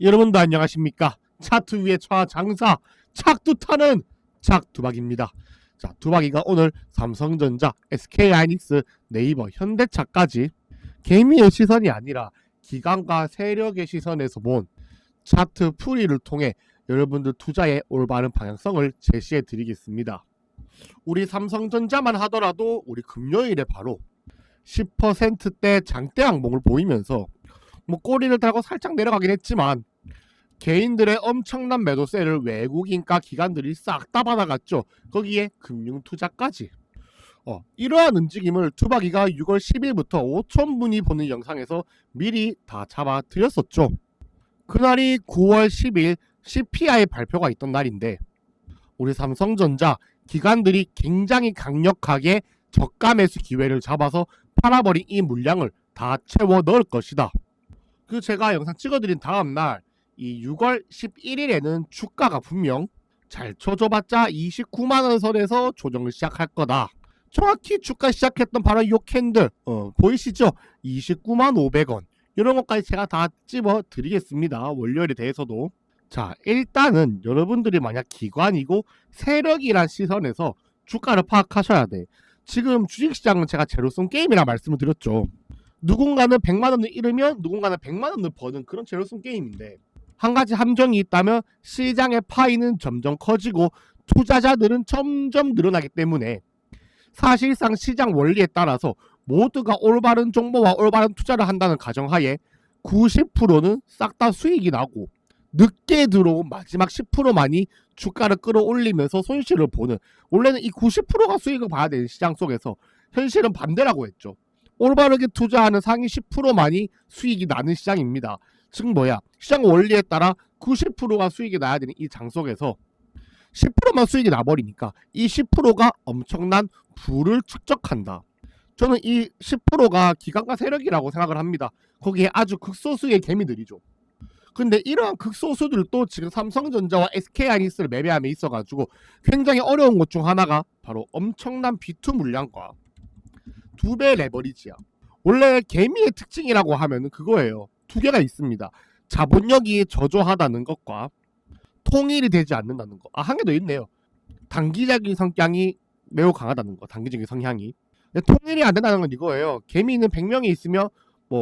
여러분도 안녕하십니까? 차트 위의 차장사 착두타는 착두박입니다. 자, 두박이가 오늘 삼성전자, SK하이닉스, 네이버, 현대차까지 개미의 시선이 아니라 기관과 세력의 시선에서 본 차트 풀이를 통해 여러분들 투자의 올바른 방향성을 제시해 드리겠습니다. 우리 삼성전자만 하더라도 우리 금요일에 바로 10%대 장대 항목을 보이면서 꼬리를 달고 살짝 내려가긴 했지만 개인들의 엄청난 매도세를 외국인과 기관들이 싹 다 받아갔죠. 거기에 금융투자까지. 이러한 움직임을 두박이가 6월 10일부터 5,000분이 보는 영상에서 미리 다 잡아드렸었죠. 그날이 9월 10일 CPI 발표가 있던 날인데 우리 삼성전자 기관들이 굉장히 강력하게 저가 매수 기회를 잡아서 팔아버린 이 물량을 다 채워 넣을 것이다. 그 제가 영상 찍어드린 다음날 이 6월 11일에는 주가가 분명 잘 쳐줘봤자 29만원 선에서 조정을 시작할 거다. 정확히 주가 시작했던 바로 이 캔들 보이시죠? 29만 500원 이런 것까지 제가 다 집어 드리겠습니다. 월요일에 대해서도. 자, 일단은 여러분들이 만약 기관이고 세력이란 시선에서 주가를 파악하셔야 돼. 지금 주식시장은 제가 제로섬 게임이라 말씀을 드렸죠. 누군가는 100만원을 잃으면 누군가는 100만원을 버는 그런 제로섬 게임인데 한 가지 함정이 있다면 시장의 파이는 점점 커지고 투자자들은 점점 늘어나기 때문에 사실상 시장 원리에 따라서 모두가 올바른 정보와 올바른 투자를 한다는 가정하에 90%는 싹 다 수익이 나고 늦게 들어온 마지막 10%만이 주가를 끌어올리면서 손실을 보는, 원래는 이 90%가 수익을 봐야 되는 시장 속에서 현실은 반대라고 했죠. 올바르게 투자하는 상위 10%만이 수익이 나는 시장입니다. 즉 시장 원리에 따라 90%가 수익이 나야 되는 이 장 속에서 10%만 수익이 나버리니까 이 10%가 엄청난 부를 축적한다. 저는 이 10%가 기관과 세력이라고 생각을 합니다. 거기에 아주 극소수의 개미들이죠. 근데 이러한 극소수들도 지금 삼성전자와 SK하이닉스를 매매함에 있어가지고 굉장히 어려운 것 중 하나가 바로 엄청난 B2 물량과 2배 레버리지야. 원래 개미의 특징이라고 하면 그거예요. 두 개가 있습니다. 자본력이 저조하다는 것과 통일이 되지 않는다는 거. 한 개 더 있네요. 단기적인 성향이 매우 강하다는 거. 단기적인 성향이. 통일이 안 된다는 건 이거예요. 개미는 100명이 있으면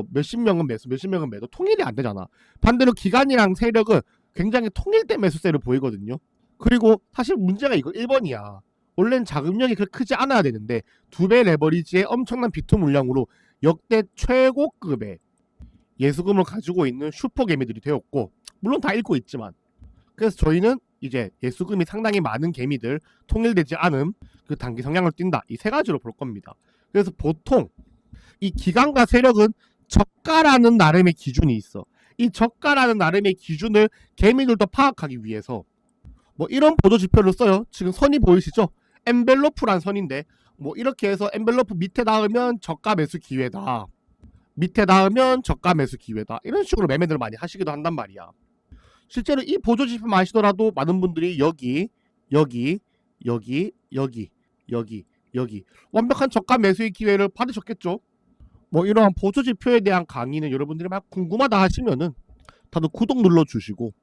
몇십 명은 매수, 몇십 명은 매도. 통일이 안 되잖아. 반대로 기관이랑 세력은 굉장히 통일된 매수세를 보이거든요. 그리고 사실 문제가 이거 1번이야. 원래는 자금력이 그렇게 크지 않아야 되는데 2배 레버리지의 엄청난 B2 물량으로 역대 최고급의 예수금을 가지고 있는 슈퍼개미들이 되었고, 물론 다 읽고 있지만, 그래서 저희는 이제 예수금이 상당히 많은 개미들, 통일되지 않음, 그 단기 성향을 띈다, 이 세 가지로 볼 겁니다. 그래서 보통 이 기관과 세력은 저가라는 나름의 기준이 있어. 이 저가라는 나름의 기준을 개미들도 파악하기 위해서 이런 보조 지표를 써요. 지금 선이 보이시죠? 엔벨로프란 선인데 이렇게 해서 엔벨로프 밑에 닿으면 저가 매수 기회다, 밑에 닿으면 저가 매수 기회다, 이런 식으로 매매들을 많이 하시기도 한단 말이야. 실제로 이 보조 지표만 하시더라도 많은 분들이 여기 완벽한 저가 매수의 기회를 받으셨겠죠. 이러한 보조 지표에 대한 강의는 여러분들이 막 궁금하다 하시면은 다들 구독 눌러주시고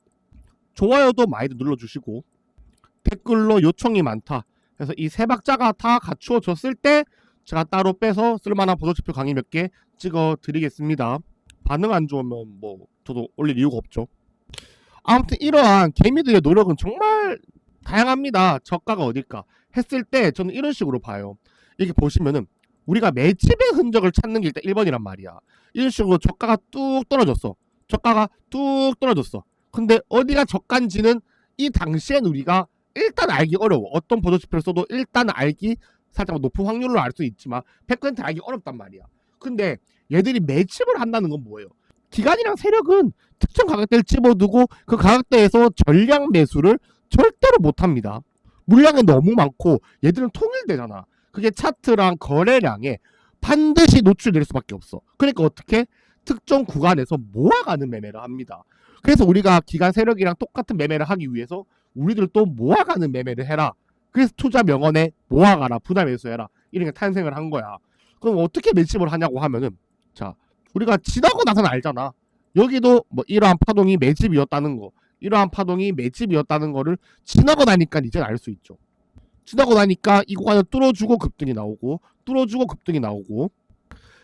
좋아요도 많이들 눌러주시고 댓글로 요청이 많다 그래서 이 세 박자가 다 갖추어졌을 때 제가 따로 빼서 쓸만한 보조 지표 강의 몇 개 찍어 드리겠습니다. 반응 안 좋으면 저도 올릴 이유가 없죠. 아무튼 이러한 개미들의 노력은 정말 다양합니다. 저가가 어딜까 했을 때 저는 이런 식으로 봐요. 이렇게 보시면은 우리가 매집의 흔적을 찾는 게 일단 1번이란 말이야. 이런 식으로 저가가 뚝 떨어졌어. 저가가 뚝 떨어졌어. 근데 어디가 저가인지는 이 당시엔 우리가 일단 알기 어려워. 어떤 보조 지표를 써도 일단 알기 살짝 높은 확률로 알 수 있지만 100% 알기 어렵단 말이야. 근데 얘들이 매집을 한다는 건 뭐예요? 기관이랑 세력은 특정 가격대를 집어두고 그 가격대에서 전량 매수를 절대로 못합니다. 물량이 너무 많고 얘들은 통일되잖아. 그게 차트랑 거래량에 반드시 노출될 수밖에 없어. 그러니까 어떻게? 특정 구간에서 모아가는 매매를 합니다. 그래서 우리가 기관 세력이랑 똑같은 매매를 하기 위해서 우리들도 모아가는 매매를 해라. 그래서 투자 명언에 모아가라, 분할 매수해라, 이런 게 탄생을 한 거야. 그럼 어떻게 매집을 하냐고 하면은, 자, 우리가 지나고 나서는 알잖아. 여기도 뭐 이러한 파동이 매집이었다는 거, 이러한 파동이 매집이었다는 거를 지나고 나니까 이제 알 수 있죠. 지나고 나니까 이 구간을 뚫어주고 급등이 나오고, 뚫어주고 급등이 나오고,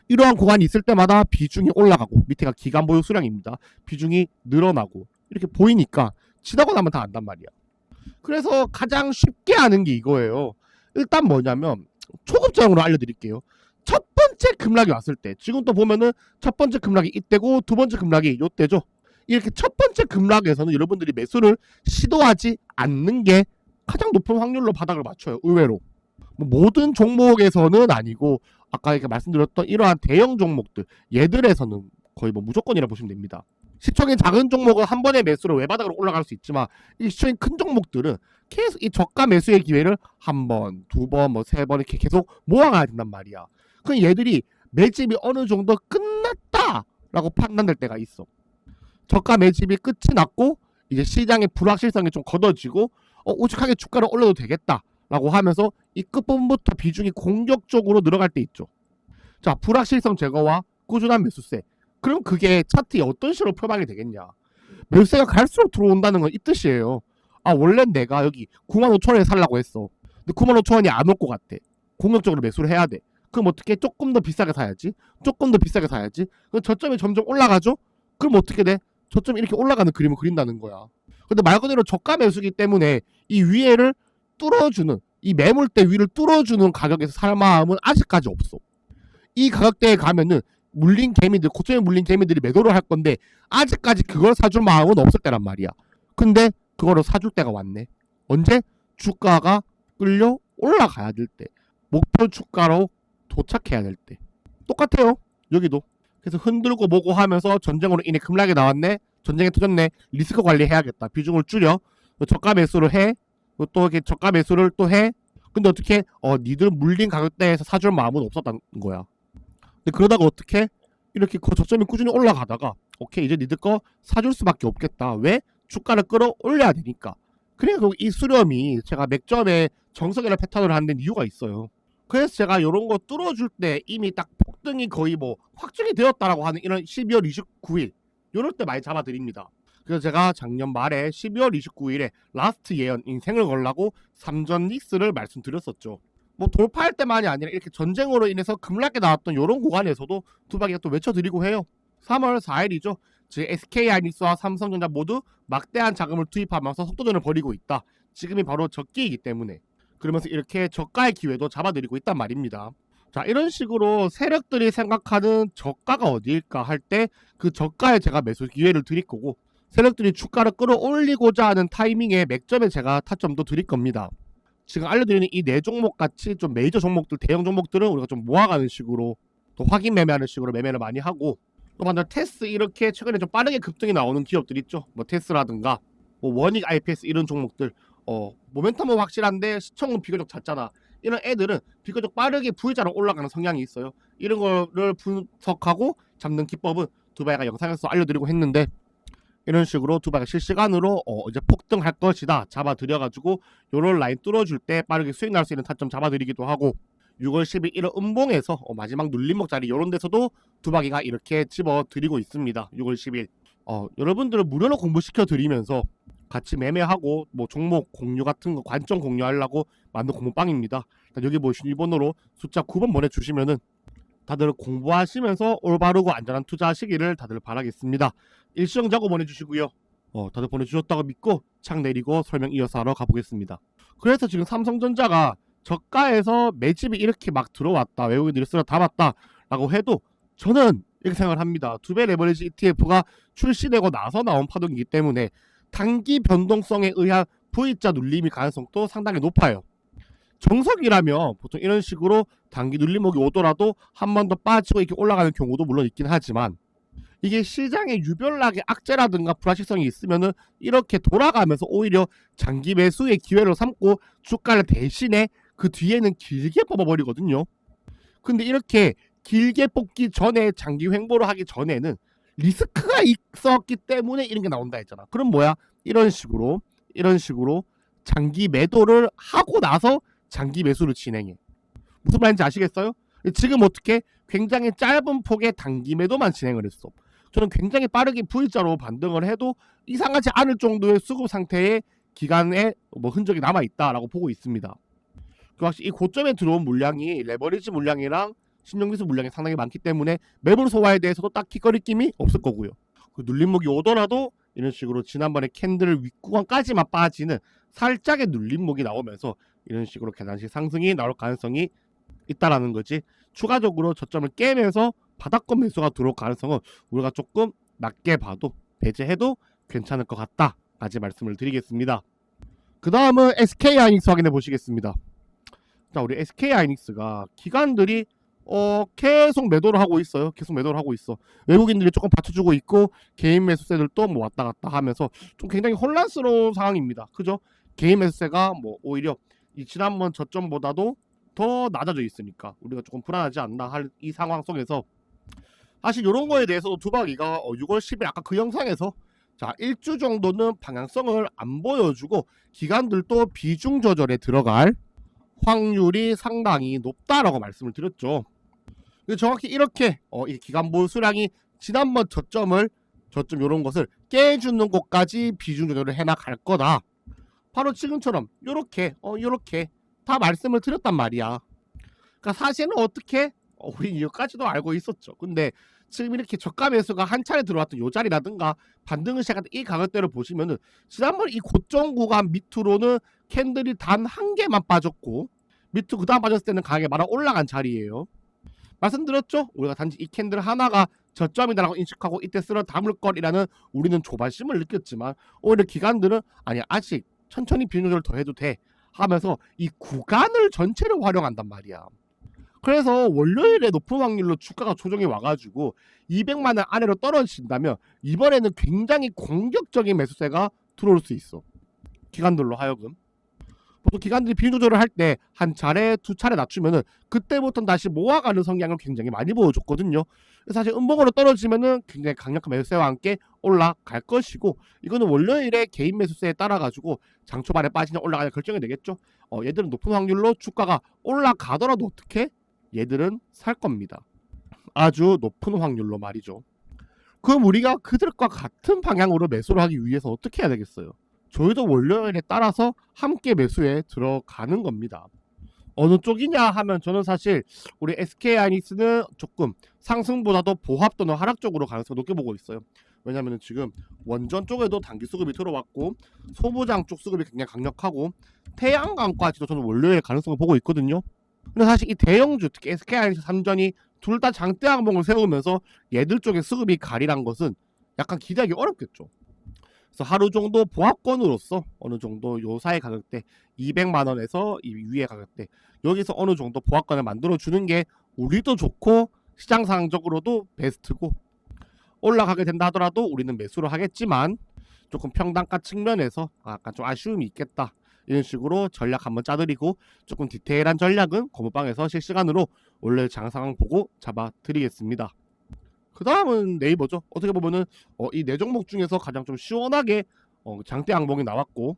이러한 구간이 있을 때마다 비중이 올라가고, 밑에가 기간 보유 수량입니다. 비중이 늘어나고 이렇게 보이니까 지나고 나면 다 안단 말이야. 그래서 가장 쉽게 아는 게 이거예요. 일단 뭐냐면 초급자용으로 알려드릴게요. 첫 번째 급락이 왔을 때, 지금 또 보면은 첫 번째 급락이 이때고 두 번째 급락이 요때죠. 이렇게 첫 번째 급락에서는 여러분들이 매수를 시도하지 않는 게 가장 높은 확률로 바닥을 맞춰요. 의외로. 뭐 모든 종목에서는 아니고 아까 이렇게 말씀드렸던 이러한 대형 종목들, 얘들에서는 거의 뭐 무조건이라 보시면 됩니다. 시총이 작은 종목은 한 번의 매수로 외바닥으로 올라갈 수 있지만, 이 시총이 큰 종목들은 계속 이 저가 매수의 기회를 한 번, 두 번, 뭐 세 번 이렇게 계속 모아가야 된단 말이야. 그럼 얘들이 매집이 어느 정도 끝났다라고 판단될 때가 있어. 저가 매집이 끝이 났고 이제 시장의 불확실성이 좀 걷어지고 오직하게 주가를 올려도 되겠다라고 하면서 이 끝부분부터 비중이 공격적으로 늘어갈 때 있죠. 자, 불확실성 제거와 꾸준한 매수세. 그럼 그게 차트에 어떤 식으로 표방이 되겠냐. 매수세가 갈수록 들어온다는 건 이 뜻이에요. 아, 원래 내가 여기 95,000원에 살라고 했어. 근데 95,000원이 안 올 것 같아. 공격적으로 매수를 해야 돼. 그럼 어떻게? 조금 더 비싸게 사야지. 조금 더 비싸게 사야지. 그럼 저점이 점점 올라가죠? 그럼 어떻게 돼? 저점이 이렇게 올라가는 그림을 그린다는 거야. 근데 말 그대로 저가 매수기 때문에 이 위에를 뚫어주는, 이 매물대 위를 뚫어주는 가격에서 살 마음은 아직까지 없어. 이 가격대에 가면은 물린 개미들, 고점에 물린 개미들이 매도를 할 건데 아직까지 그걸 사줄 마음은 없을 때란 말이야. 근데 그거를 사줄 때가 왔네. 언제? 주가가 끌려 올라가야 될 때. 목표 주가로 도착해야 될 때. 똑같아요. 여기도. 그래서 흔들고 뭐고 하면서 전쟁으로 인해 급락이 나왔네. 전쟁에 터졌네. 리스크 관리해야겠다. 비중을 줄여. 저가 매수를 해. 또 이렇게 저가 매수를 또 해. 근데 어떻게? 니들 물린 가격대에서 사줄 마음은 없었다는 거야. 근데 그러다가 어떻게? 이렇게 저점이 꾸준히 올라가다가 오케이, 이제 니들 거 사줄 수밖에 없겠다. 왜? 주가를 끌어올려야 되니까. 그래서 이 수렴이 제가 맥점에 정석이라는 패턴을 하는 이유가 있어요. 그래서 제가 이런 거 뚫어줄 때 이미 딱 폭등이 거의 뭐 확정이 되었다라고 하는 이런 12월 29일 이럴 때 많이 잡아드립니다. 그래서 제가 작년 말에 12월 29일에 라스트 예언 인생을 걸라고 3전 닉스를 말씀드렸었죠. 뭐 돌파할 때만이 아니라 이렇게 전쟁으로 인해서 급락이 나왔던 이런 구간에서도 두바기가 또 외쳐드리고 해요. 3월 4일이죠. 즉 SK하이닉스와 삼성전자 모두 막대한 자금을 투입하면서 속도전을 벌이고 있다. 지금이 바로 적기이기 때문에. 그러면서 이렇게 저가의 기회도 잡아드리고 있단 말입니다. 자, 이런 식으로 세력들이 생각하는 저가가 어디일까 할 때 그 저가에 제가 매수 기회를 드릴 거고, 세력들이 주가를 끌어올리고자 하는 타이밍에 맥점에 제가 타점도 드릴 겁니다. 지금 알려드리는 이 네 종목 같이 좀 메이저 종목들, 대형 종목들은 우리가 좀 모아가는 식으로 또 확인 매매하는 식으로 매매를 많이 하고, 또 반대로 테스 이렇게 최근에 좀 빠르게 급등이 나오는 기업들 있죠. 뭐 테스라든가 뭐 원익 IPS 이런 종목들 모멘텀은 확실한데 시청은 비교적 작잖아. 이런 애들은 비교적 빠르게 V자로 올라가는 성향이 있어요. 이런 거를 분석하고 잡는 기법은 두바이가 영상에서 알려드리고 했는데, 이런 식으로 두바이가 실시간으로 이제 폭등할 것이다 잡아드려가지고 요런 라인 뚫어줄 때 빠르게 수익 날 수 있는 타점 잡아드리기도 하고, 6월 10일 1월 음봉에서 마지막 눌림목 자리 요런 데서도 두바기가 이렇게 집어드리고 있습니다. 6월 10일 여러분들을 무료로 공부시켜드리면서 같이 매매하고 뭐 종목 공유 같은 거 관점 공유하려고 만든 공부방입니다. 여기 보시는 2번으로 숫자 9번 보내주시면은 다들 공부하시면서 올바르고 안전한 투자하시기를 다들 바라겠습니다. 일시정 자고 보내주시고요. 다들 보내주셨다고 믿고 창 내리고 설명 이어서 하러 가보겠습니다. 그래서 지금 삼성전자가 저가에서 매집이 이렇게 막 들어왔다, 외국인들이 쓸어 담았다 라고 해도 저는 이렇게 생각을 합니다. 두배 레버리지 ETF가 출시되고 나서 나온 파동이기 때문에 단기 변동성에 의한 V자 눌림이 가능성도 상당히 높아요. 정석이라면 보통 이런 식으로 단기 눌림목이 오더라도 한 번 더 빠지고 이렇게 올라가는 경우도 물론 있긴 하지만, 이게 시장에 유별나게 악재라든가 불확실성이 있으면은 이렇게 돌아가면서 오히려 장기 매수의 기회를 삼고 주가를 대신에 그 뒤에는 길게 뽑아버리거든요. 근데 이렇게 길게 뽑기 전에 장기 횡보를 하기 전에는 리스크가 있었기 때문에 이런 게 나온다 했잖아. 그럼 뭐야? 이런 식으로 장기 매도를 하고 나서 장기 매수를 진행해. 무슨 말인지 아시겠어요? 지금 어떻게 굉장히 짧은 폭의 단기 매도만 진행을 했어. 저는 굉장히 빠르게 V자로 반등을 해도 이상하지 않을 정도의 수급 상태의 기간에 뭐 흔적이 남아있다라고 보고 있습니다. 확실히 이 고점에 들어온 물량이 레버리지 물량이랑 신용기수 물량이 상당히 많기 때문에 매물 소화에 대해서도 딱히 거리낌이 없을 거고요. 그 눌림목이 오더라도 이런 식으로 지난번에 캔들 윗구간까지만 빠지는 살짝의 눌림목이 나오면서 이런 식으로 계단식 상승이 나올 가능성이 있다라는 거지. 추가적으로 저점을 깨면서 바닥권 매수가 들어올 가능성은 우리가 조금 낮게 봐도 배제해도 괜찮을 것 같다까지 말씀을 드리겠습니다. 그 다음은 SK하이닉스 확인해 보시겠습니다. 자, 우리 SK하이닉스가 기관들이 계속 매도를 하고 있어요. 계속 매도를 하고 있어. 외국인들이 조금 받쳐주고 있고 개인 매수세들도 뭐 왔다 갔다 하면서 좀 굉장히 혼란스러운 상황입니다. 그죠? 개인 매수세가 뭐 오히려 이 지난번 저점보다도 더 낮아져 있으니까 우리가 조금 불안하지 않나 할 이 상황 속에서 사실 이런 거에 대해서도 두바기가 6월 10일 아까 그 영상에서 자 1주 정도는 방향성을 안 보여주고 기관들도 비중 조절에 들어갈 확률이 상당히 높다라고 말씀을 드렸죠. 정확히 이렇게 이 기관보 수량이 지난번 저점 이런 것을 깨주는 곳까지 비중 조절을 해나갈 거다. 바로 지금처럼 요렇게 다 말씀을 드렸단 말이야. 그러니까 사실은 어떻게 우리 이거까지도 알고 있었죠. 근데 지금 이렇게 저가 매수가 한 차례 들어왔던 요 자리라든가 반등을 시작한 이 가격대를 보시면은 지난번 이 고점 구간 밑으로는 캔들이 단 한 개만 빠졌고 밑으로 그 다음 빠졌을 때는 가격이 많아 올라간 자리예요. 말씀드렸죠? 우리가 단지 이 캔들 하나가 저점이다라고 인식하고 이때 쓸어 담을 거리라는 우리는 조바심을 느꼈지만 오히려 기관들은 아니 아직 천천히 비중 조절 더 해도 돼 하면서 이 구간을 전체를 활용한단 말이야. 그래서 월요일에 높은 확률로 주가가 조정이 와가지고 200만원 아래로 떨어진다면 이번에는 굉장히 공격적인 매수세가 들어올 수 있어. 기관들로 하여금. 보통 기관들이 비중 조절을 할 때 한 차례 두 차례 낮추면은 그때부터는 다시 모아가는 성향을 굉장히 많이 보여줬거든요. 사실 음봉으로 떨어지면은 굉장히 강력한 매수세와 함께 올라갈 것이고 이거는 월요일에 개인 매수세에 따라 가지고 장 초반에 빠지냐 올라가냐 결정이 되겠죠. 얘들은 높은 확률로 주가가 올라가더라도 어떻게 얘들은 살 겁니다. 아주 높은 확률로 말이죠. 그럼 우리가 그들과 같은 방향으로 매수를 하기 위해서 어떻게 해야 되겠어요? 저희도 월요일에 따라서 함께 매수에 들어가는 겁니다. 어느 쪽이냐 하면 저는 사실 우리 SK하이닉스는 조금 상승보다도 보합 또는 하락 쪽으로 가능성을 높게 보고 있어요. 왜냐하면 지금 원전 쪽에도 단기 수급이 들어왔고 소부장 쪽 수급이 굉장히 강력하고 태양광까지도 저는 월요일 가능성을 보고 있거든요. 근데 사실 이 대형주 특히 SK하이닉스 3전이 둘 다 장대 항목을 세우면서 얘들 쪽에 수급이 가리란 것은 약간 기대하기 어렵겠죠. 그래서 하루 정도 보합권으로서 어느 정도 요 사이 가격대 200만원에서 이 위의 가격대 여기서 어느 정도 보합권을 만들어 주는 게 우리도 좋고 시장상적으로도 베스트고 올라가게 된다 하더라도 우리는 매수를 하겠지만 조금 평단가 측면에서 약간 좀 아쉬움이 있겠다 이런 식으로 전략 한번 짜드리고 조금 디테일한 전략은 고무방에서 실시간으로 원래 장상 보고 잡아 드리겠습니다. 그 다음은 네이버죠. 어떻게 보면은 이 네 종목 중에서 가장 좀 시원하게 장대 항목이 나왔고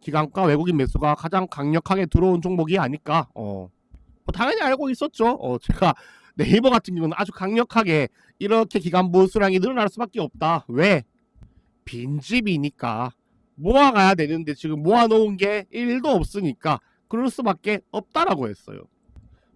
기관과 외국인 매수가 가장 강력하게 들어온 종목이 아닐까. 뭐 당연히 알고 있었죠. 제가 네이버 같은 경우는 아주 강력하게 이렇게 기관보 수량이 늘어날 수밖에 없다. 왜? 빈집이니까 모아가야 되는데 지금 모아놓은 게 1도 없으니까 그럴 수밖에 없다라고 했어요.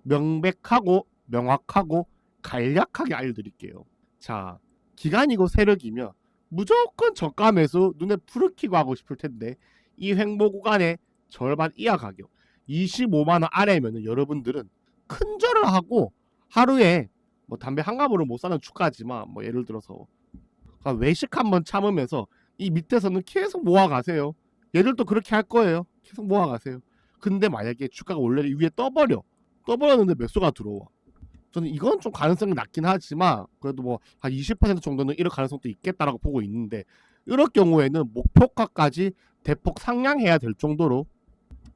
명백하고 명확하고 간략하게 알려드릴게요. 자, 기간이고 세력이면 무조건 저가 매수 눈에 푸르키고 하고 싶을 텐데 이 횡보 구간의 절반 이하 가격 25만원 아래면 여러분들은 큰절을 하고 하루에 뭐 담배 한 가보를 못 사는 주가지만 뭐 예를 들어서 외식 한번 참으면서 이 밑에서는 계속 모아가세요. 얘들도 그렇게 할 거예요. 계속 모아가세요. 근데 만약에 주가가 원래 위에 떠버렸는데 매수가 들어와. 저는 이건 좀 가능성이 낮긴 하지만 그래도 뭐 한 20% 정도는 이럴 가능성도 있겠다라고 보고 있는데 이럴 경우에는 목표가까지 대폭 상향해야 될 정도로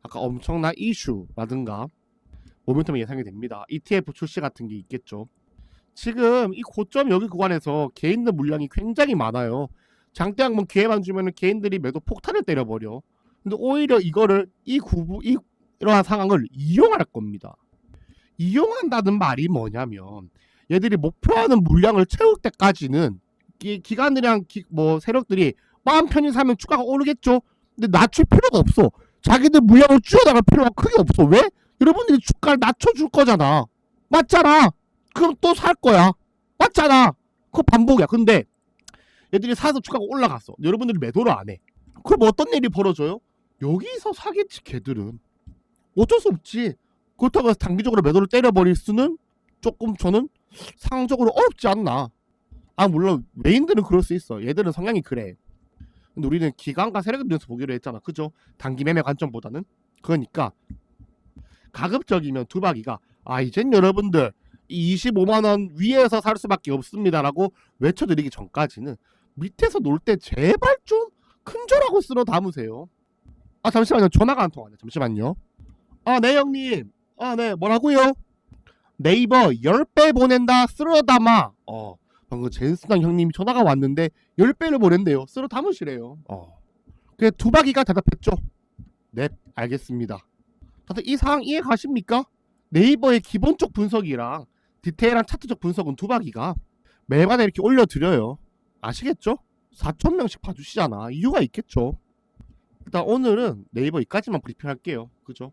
아까 엄청난 이슈라든가 모멘텀이 예상이 됩니다. ETF 출시 같은 게 있겠죠. 지금 이 고점 여기 구간에서 개인들 물량이 굉장히 많아요. 장대 항목 기회만 주면은 개인들이 매도 폭탄을 때려버려. 근데 오히려 이거를 이러한 상황을 이용할 겁니다. 이용한다는 말이 뭐냐면 얘들이 목표하는 물량을 채울 때까지는 기관들이랑 뭐 세력들이 마음 편히 사면 주가가 오르겠죠. 근데 낮출 필요가 없어. 자기들 물량을 줄여나갈 필요가 크게 없어. 왜? 여러분들이 주가를 낮춰줄 거잖아. 맞잖아. 그럼 또 살 거야. 맞잖아. 그거 반복이야. 근데 얘들이 사서 주가가 올라갔어. 여러분들이 매도를 안 해. 그럼 어떤 일이 벌어져요? 여기서 사겠지 걔들은. 어쩔 수 없지. 그렇다고 해서 단기적으로 매도를 때려버릴 수는 조금 저는 상황적으로 어렵지 않나. 아 물론 외인들은 그럴 수 있어. 얘들은 성향이 그래. 근데 우리는 기관과 세력에 대해서 보기로 했잖아. 그죠? 단기 매매 관점보다는. 그러니까 가급적이면 두바기가 이젠 여러분들 25만원 위에서 살 수밖에 없습니다라고 외쳐드리기 전까지는 밑에서 놀 때 제발 좀 큰절하고 쓸어 담으세요. 잠시만요. 전화가 한 통 왔네. 잠시만요. 네 형님. 네 뭐라고요? 네이버 10배 보낸다 쓸어 담아. 방금 젠스당 형님이 전화가 왔는데 10배를 보낸대요. 쓸어 담으시래요. 그래 두바기가 대답했죠. 네 알겠습니다. 다들 이 상황 이해 가십니까? 네이버의 기본적 분석이랑 디테일한 차트적 분석은 두바기가 매일마다 이렇게 올려드려요. 아시겠죠? 4,000명씩 봐주시잖아. 이유가 있겠죠. 일단 오늘은 네이버 이까지만 브리핑할게요. 그죠?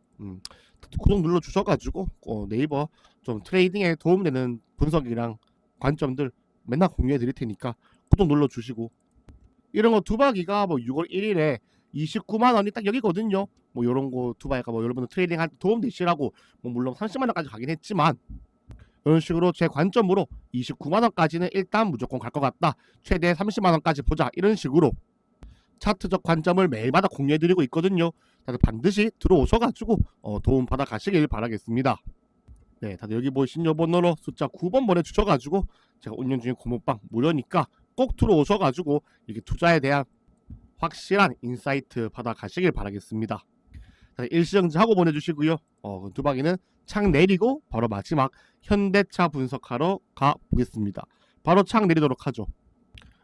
구독 눌러주셔가지고 네이버 좀 트레이딩에 도움되는 분석이랑 관점들 맨날 공유해드릴 테니까 구독 눌러주시고, 이런 거 두바기가 뭐 6월 1일에 29만원이 딱 여기거든요. 뭐 요런 거 두바기가 뭐 여러분들 트레이딩 할 때 도움 되시라고 뭐 물론 30만원까지 가긴 했지만, 이런 식으로 제 관점으로 29만원까지는 일단 무조건 갈 것 같다. 최대 30만원까지 보자. 이런 식으로 차트적 관점을 매일마다 공유해드리고 있거든요. 다들 반드시 들어오셔가지고 도움 받아 가시길 바라겠습니다. 네, 다들 여기 보이신 요 번호로 숫자 9번 보내주셔가지고 제가 운영 중인 고모빵 무료니까 꼭 들어오셔가지고 이렇게 투자에 대한 확실한 인사이트 받아 가시길 바라겠습니다. 일시정지 하고 보내주시고요. 두바기는 창 내리고 바로 마지막 현대차 분석하러 가보겠습니다. 바로 창 내리도록 하죠.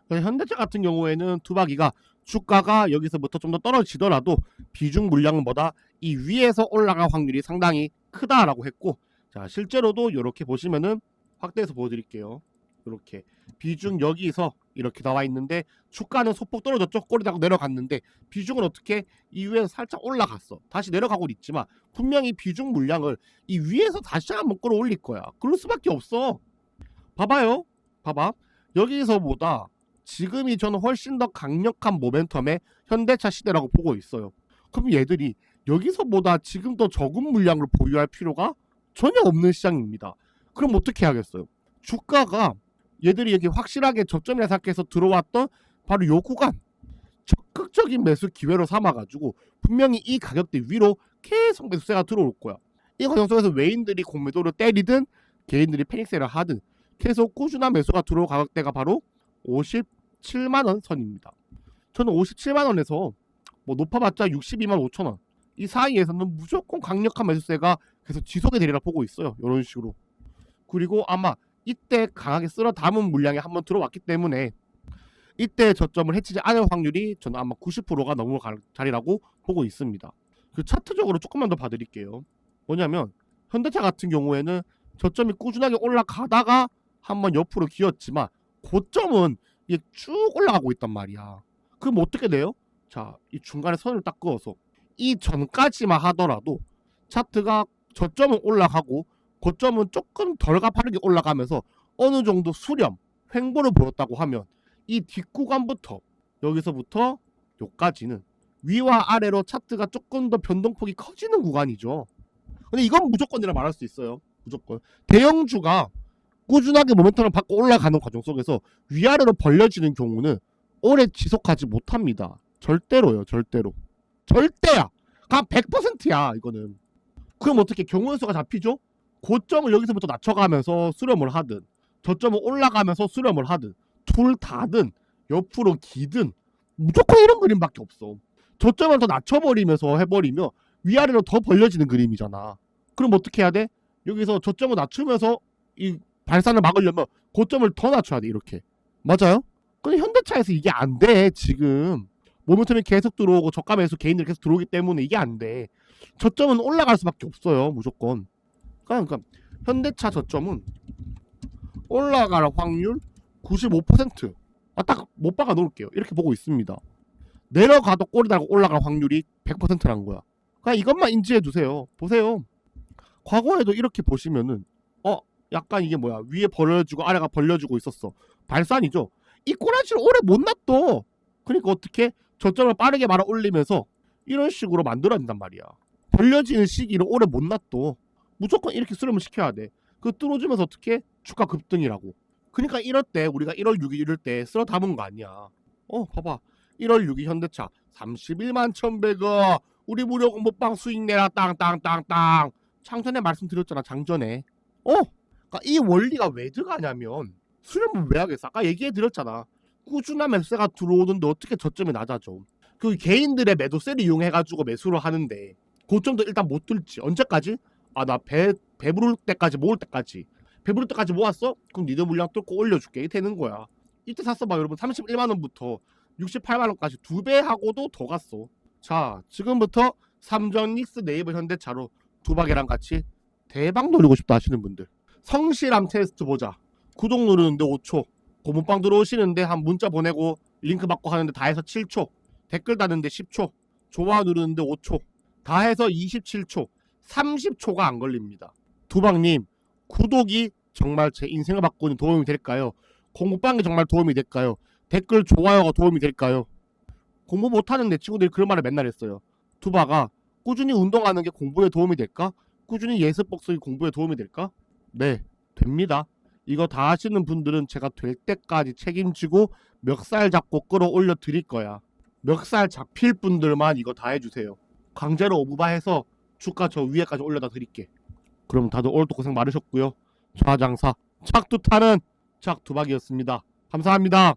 현대차 같은 경우에는 두바기가 주가가 여기서부터 좀 더 떨어지더라도 비중 물량은 뭐다? 이 위에서 올라갈 확률이 상당히 크다라고 했고, 자 실제로도 이렇게 보시면은 확대해서 보여드릴게요. 이렇게 비중 여기서 이렇게 나와 있는데 주가는 소폭 떨어졌죠. 꼬리다고 내려갔는데 비중은 어떻게 이 위에서 살짝 올라갔어. 다시 내려가고 있지만 분명히 비중 물량을 이 위에서 다시 한번 끌어올릴 거야. 그럴 수밖에 없어. 봐봐요. 봐봐. 여기서보다 지금이 저는 훨씬 더 강력한 모멘텀의 현대차 시대라고 보고 있어요. 그럼 얘들이 여기서보다 지금 더 적은 물량을 보유할 필요가 전혀 없는 시장입니다. 그럼 어떻게 하겠어요? 주가가 얘들이 여기 확실하게 저점이라 생각해서 들어왔던 바로 요 구간 적극적인 매수 기회로 삼아가지고 분명히 이 가격대 위로 계속 매수세가 들어올 거야. 이 과정 속에서 외인들이 공매도를 때리든 개인들이 패닉세를 하든 계속 꾸준한 매수가 들어올 가격대가 바로 57만원 선입니다. 저는 57만원에서 뭐 높아봤자 62만 5천원 이 사이에서는 무조건 강력한 매수세가 계속 지속이 되리라 보고 있어요. 이런 식으로. 그리고 아마 이때 강하게 쓸어 담은 물량이 한번 들어왔기 때문에 이때 저점을 해치지 않을 확률이 저는 아마 90%가 넘어갈 자리라고 보고 있습니다. 그 차트적으로 조금만 더 봐드릴게요. 뭐냐면 현대차 같은 경우에는 저점이 꾸준하게 올라가다가 한번 옆으로 기었지만 고점은 이게 쭉 올라가고 있단 말이야. 그럼 어떻게 돼요? 자, 이 중간에 선을 딱 그어서 이 전까지만 하더라도 차트가 저점은 올라가고 고점은 조금 덜 가파르게 올라가면서 어느 정도 수렴, 횡보를 보였다고 하면 이 뒷구간부터 여기서부터 여기까지는 위와 아래로 차트가 조금 더 변동폭이 커지는 구간이죠. 근데 이건 무조건이라 말할 수 있어요. 무조건. 대형주가 꾸준하게 모멘텀을 받고 올라가는 과정 속에서 위아래로 벌려지는 경우는 오래 지속하지 못합니다. 절대로요. 절대로. 절대야. 그냥 100%야 이거는. 그럼 어떻게 경우의 수가 잡히죠? 고점을 여기서부터 낮춰가면서 수렴을 하든 저점을 올라가면서 수렴을 하든 둘 다든 옆으로 기든 무조건 이런 그림밖에 없어. 저점을 더 낮춰버리면서 해버리면 위아래로 더 벌려지는 그림이잖아. 그럼 어떻게 해야 돼? 여기서 저점을 낮추면서 이 발산을 막으려면 고점을 더 낮춰야 돼. 이렇게. 맞아요? 근데 현대차에서 이게 안 돼. 지금 모멘텀이 계속 들어오고 저가 매수 개인들이 계속 들어오기 때문에 이게 안 돼. 저점은 올라갈 수밖에 없어요. 무조건. 그러니까 현대차 저점은 올라갈 확률 95%. 딱 못 박아 놓을게요. 이렇게 보고 있습니다. 내려가도 꼬리 달고 올라갈 확률이 100%란 거야. 그냥 이것만 인지해 두세요. 보세요. 과거에도 이렇게 보시면은 약간 이게 뭐야, 위에 벌려주고 아래가 벌려주고 있었어. 발산이죠. 이 꼬라지를 오래 못 놔둬. 그러니까 어떻게 저점을 빠르게 말아 올리면서 이런 식으로 만들어야 된단 말이야. 벌려지는 시기를 오래 못 놔둬. 무조건 이렇게 수렴을 시켜야 돼. 그 뚫어주면서 어떻게 주가 급등이라고. 그러니까 이럴 때 우리가 1월 6일 이럴 때 쓸어 담은 거 아니야. 봐봐. 1월 6일 현대차 31만 1,100원. 우리 무료 공모방 수익 내라 땅땅땅땅. 장전에 말씀드렸잖아. 장전에. 그러니까 이 원리가 왜 들어가냐면, 수렴을 왜 하겠어? 아까 얘기해드렸잖아. 꾸준한 매수세가 들어오는데 어떻게 저점이 낮아져? 그 개인들의 매도세를 이용해가지고 매수를 하는데 고점도 일단 못 들지. 언제까지? 나 배부를 때까지, 모을 때까지. 배부를 때까지 모았어? 그럼 니들 물량 뚫고 올려줄게. 이게 되는 거야. 이때 샀어봐 여러분. 31만원부터 68만원까지 2배 하고도 더 갔어. 자, 지금부터 삼성닉스 네이버 현대차로 두박이랑 같이 대박 노리고 싶다 하시는 분들, 성실함 테스트 보자. 구독 누르는데 5초, 고문빵 들어오시는데 한 문자 보내고 링크 받고 하는데 다 해서 7초, 댓글 다는데 10초, 좋아 누르는데 5초, 다 해서 27초, 30초가 안 걸립니다. 두박님, 구독이 정말 제 인생을 바꾸는 도움이 될까요? 공부방이 정말 도움이 될까요? 댓글 좋아요가 도움이 될까요? 공부 못하는 내 친구들이 그런 말을 맨날 했어요. 두바가 꾸준히 운동하는 게 공부에 도움이 될까? 꾸준히 예습복 쓰기 공부에 도움이 될까? 네, 됩니다. 이거 다 하시는 분들은 제가 될 때까지 책임지고 멱살 잡고 끌어올려 드릴 거야. 멱살 잡힐 분들만 이거 다 해주세요. 강제로 오브바해서 주가 저 위에까지 올려다 드릴게. 그럼 다들 오늘도 고생 많으셨고요. 좌장사 착두 타는 착두박이었습니다. 감사합니다.